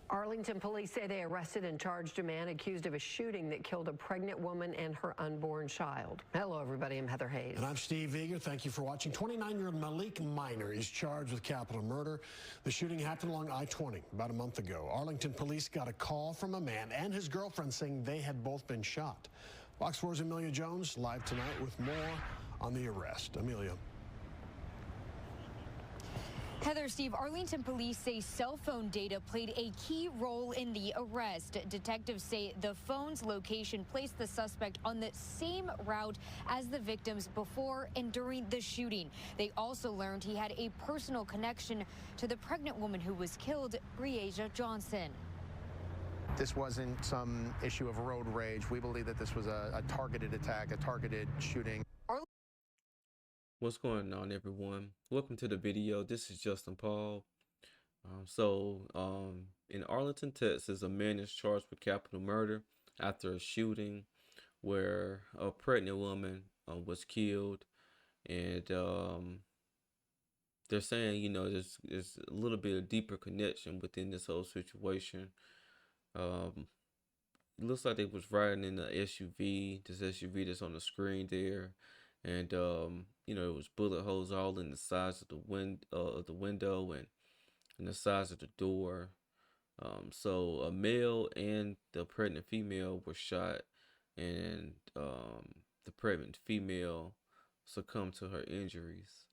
Arlington police say they arrested and charged a man accused of a shooting that killed a pregnant woman and her unborn child. Hello, everybody. I'm Heather Hayes. And I'm Steve Eager. Thank you for watching. 29-year-old Malik Minor is charged with capital murder. The shooting happened along I-20 about a month ago. Arlington police got a call from a man and his girlfriend saying they had both been shot. Fox 4's Amelia Jones live tonight with more on the arrest. Amelia. Heather, Steve, Arlington police say cell phone data played a key role in the arrest. Detectives say the phone's location placed the suspect on the same route as the victims before and during the shooting. They also learned he had a personal connection to the pregnant woman who was killed, Breasia Johnson. This wasn't some issue of road rage. We believe that this was a targeted attack, a targeted shooting. What's going on, everyone? Welcome to the video. This is Justin Paul. In Arlington, Texas, a man is charged with capital murder after a shooting where a pregnant woman was killed, and they're saying, there's a little bit of deeper connection within this whole situation. It looks like they was riding in the SUV, this SUV that's on the screen there. And, it was bullet holes all in the sides of the window and in the sides of the door. So a male and the pregnant female were shot, and the pregnant female succumbed to her injuries.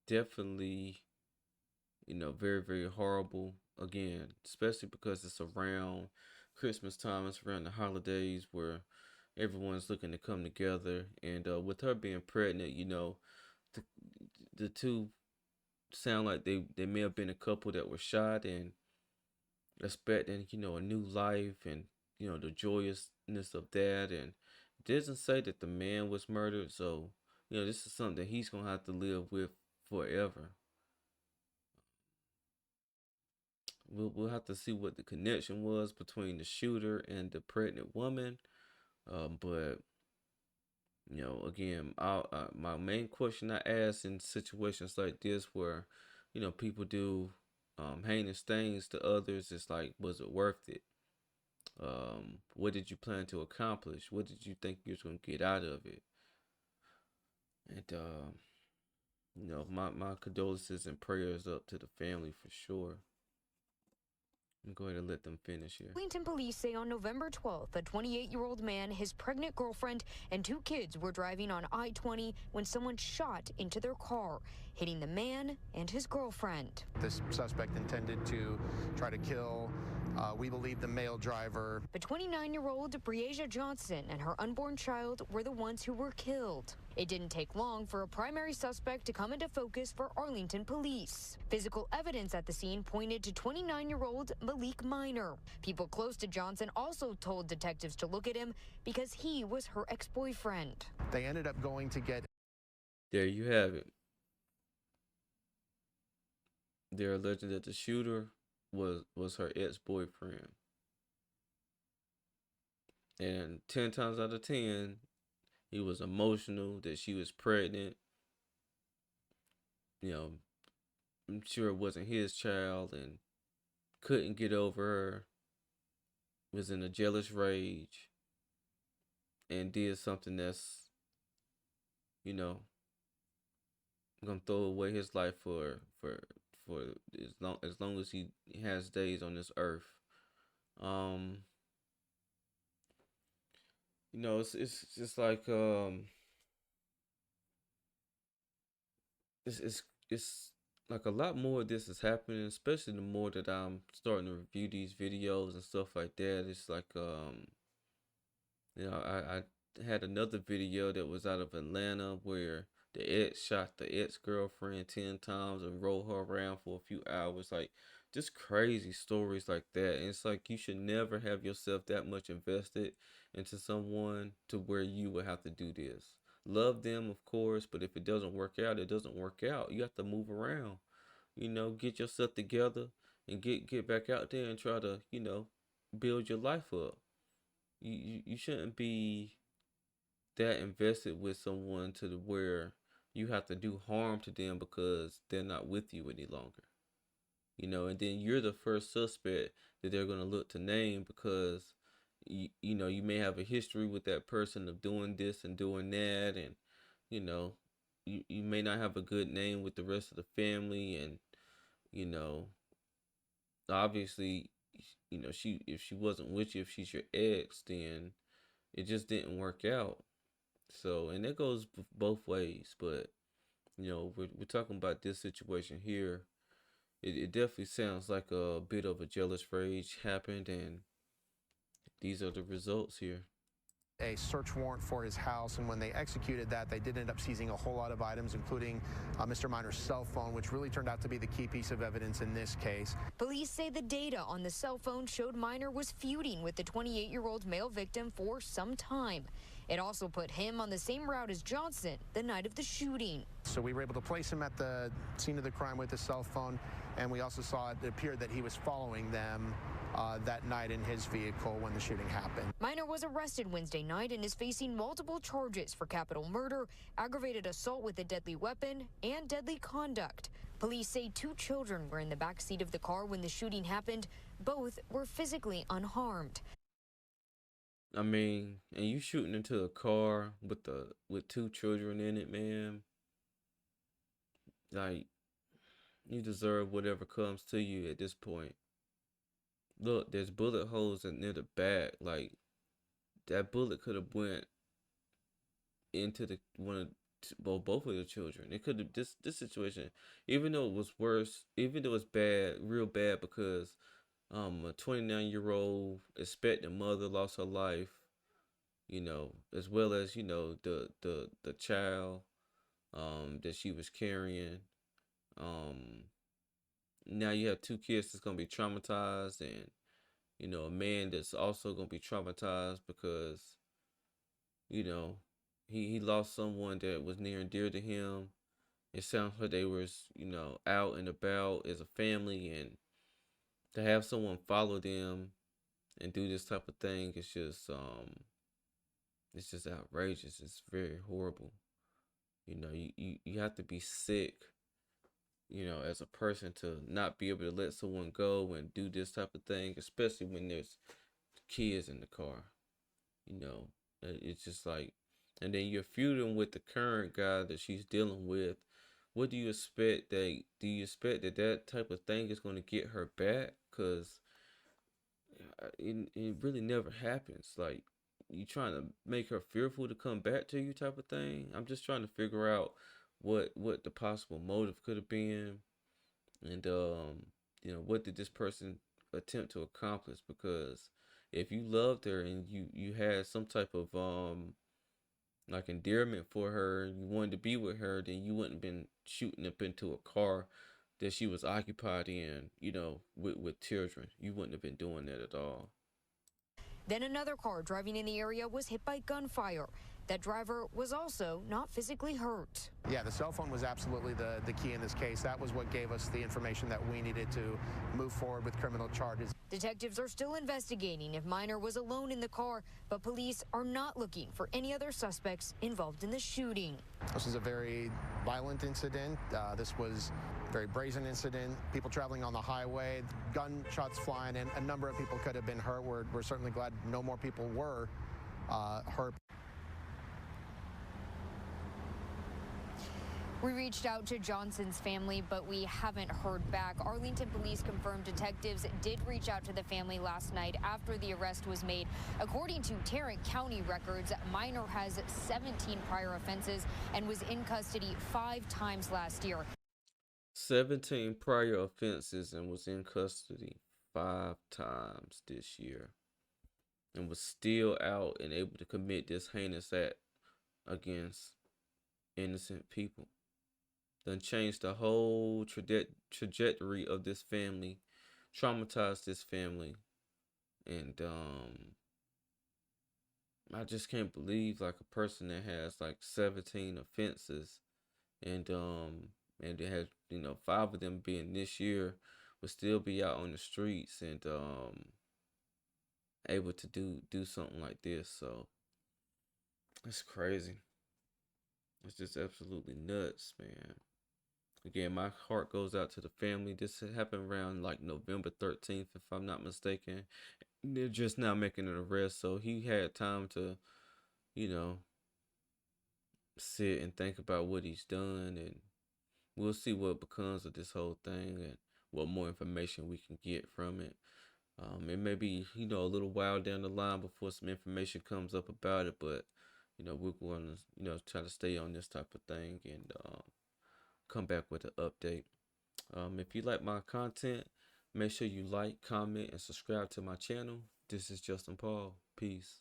Definitely, very, very horrible. Again, especially because it's around Christmas time, it's around the holidays where everyone's looking to come together, and with her being pregnant, the two sound like they may have been a couple that were shot and expecting, a new life, and the joyousness of that. And it doesn't say that the man was murdered, so this is something that he's gonna have to live with forever. We'll have to see what the connection was between the shooter and the pregnant woman. But again, my main question I ask in situations like this where, people do heinous things to others, it's like, was it worth it? What did you plan to accomplish? What did you think you was gonna get out of it? And my condolences and prayers up to the family for sure. I'm going to let them finish here. Arlington police say on November 12th, a 28-year-old man, his pregnant girlfriend, and two kids were driving on I-20 when someone shot into their car, hitting the man and his girlfriend. This suspect intended to try to kill, we believe, the male driver. But 29-year-old Breasia Johnson and her unborn child were the ones who were killed. It didn't take long for a primary suspect to come into focus for Arlington police. Physical evidence at the scene pointed to 29-year-old Malik Minor. People close to Johnson also told detectives to look at him because he was her ex-boyfriend. They ended up going to get... There you have it. They're alleging that the shooter was her ex-boyfriend. And 10 times out of 10, he was emotional that she was pregnant. I'm sure it wasn't his child and couldn't get over her. Was in a jealous rage and did something that's, gonna throw away his life for as long as he has days on this earth. It's just like it's like a lot more of this is happening, especially the more that I'm starting to review these videos and stuff like that. It's like I had another video that was out of Atlanta where the ex shot the ex-girlfriend 10 times and rolled her around for a few hours. Like, just crazy stories like that. And it's like, you should never have yourself that much invested into someone to where you would have to do this. Love them, of course, but if it doesn't work out, it doesn't work out. You have to move around, get yourself together and get back out there and try to, build your life up. You shouldn't be that invested with someone to the where you have to do harm to them because they're not with you any longer. and then you're the first suspect that they're going to look to name because you may have a history with that person of doing this and doing that, and you know you may not have a good name with the rest of the family, and you know obviously she if she wasn't with you, if she's your ex, then it just didn't work out. So, and that goes both ways, but we're talking about this situation here. It definitely sounds like a bit of a jealous rage happened, and these are the results here. A search warrant for his house, and when they executed that, they did end up seizing a whole lot of items, including Mr. Minor's cell phone, which really turned out to be the key piece of evidence in this case. Police say the data on the cell phone showed Minor was feuding with the 28-year-old male victim for some time. It also put him on the same route as Johnson the night of the shooting. So we were able to place him at the scene of the crime with his cell phone, and we also saw it appeared that he was following them that night in his vehicle when the shooting happened. Minor was arrested Wednesday night and is facing multiple charges for capital murder, aggravated assault with a deadly weapon, and deadly conduct. Police say 2 children were in the back seat of the car when the shooting happened. Both were physically unharmed. I mean, and you shooting into a car with 2 children in it, man. Like, you deserve whatever comes to you at this point. Look, there's bullet holes near the back. Like, that bullet could have went into both of the children. It could have this situation, even though it was worse, even though it's bad, real bad, because a 29-year-old expectant mother lost her life, as well as the child that she was carrying. Now you have 2 kids that's gonna be traumatized, and a man that's also gonna be traumatized because he lost someone that was near and dear to him. It sounds like they was out and about as a family, and to have someone follow them and do this type of thing is just outrageous. It's very horrible. You have to be sick, as a person, to not be able to let someone go and do this type of thing, especially when there's kids in the car. It's just like, and then you're feuding with the current guy that she's dealing with. What do you expect? Do you expect that type of thing is going to get her back? Because it really never happens. Like, you trying to make her fearful to come back to you type of thing. I'm just trying to figure out what the possible motive could have been, and what did this person attempt to accomplish? Because if you loved her and you had some type of like endearment for her, and you wanted to be with her, then you wouldn't have been shooting up into a car that she was occupied in, with children. You wouldn't have been doing that at all. Then another car driving in the area was hit by gunfire. That driver was also not physically hurt. Yeah, the cell phone was absolutely the key in this case. That was what gave us the information that we needed to move forward with criminal charges. Detectives are still investigating if Minor was alone in the car, but police are not looking for any other suspects involved in the shooting. This is a very violent incident. This was a very brazen incident. People traveling on the highway, gunshots flying, and a number of people could have been hurt. We're certainly glad no more people were hurt. We reached out to Johnson's family, but we haven't heard back. Arlington police confirmed detectives did reach out to the family last night after the arrest was made. According to Tarrant County records, Minor has 17 prior offenses and was in custody 5 times last year. 17 prior offenses and was in custody 5 times this year, and was still out and able to commit this heinous act against innocent people. Done changed the whole trajectory of this family, traumatized this family, and I just can't believe, like, a person that has like 17 offenses, and it has 5 of them being this year, would still be out on the streets and able to do something like this. So it's crazy. It's just absolutely nuts, man. Again, my heart goes out to the family. This happened around like November 13th, if I'm not mistaken. They're just now making an arrest, so he had time to, you know, sit and think about what he's done, and we'll see what becomes of this whole thing and what more information we can get from it. It may be, a little while down the line before some information comes up about it, but we're going to, try to stay on this type of thing and come back with an update. If you like my content, make sure you like, comment, and subscribe to my channel. This is Justin Paul. Peace.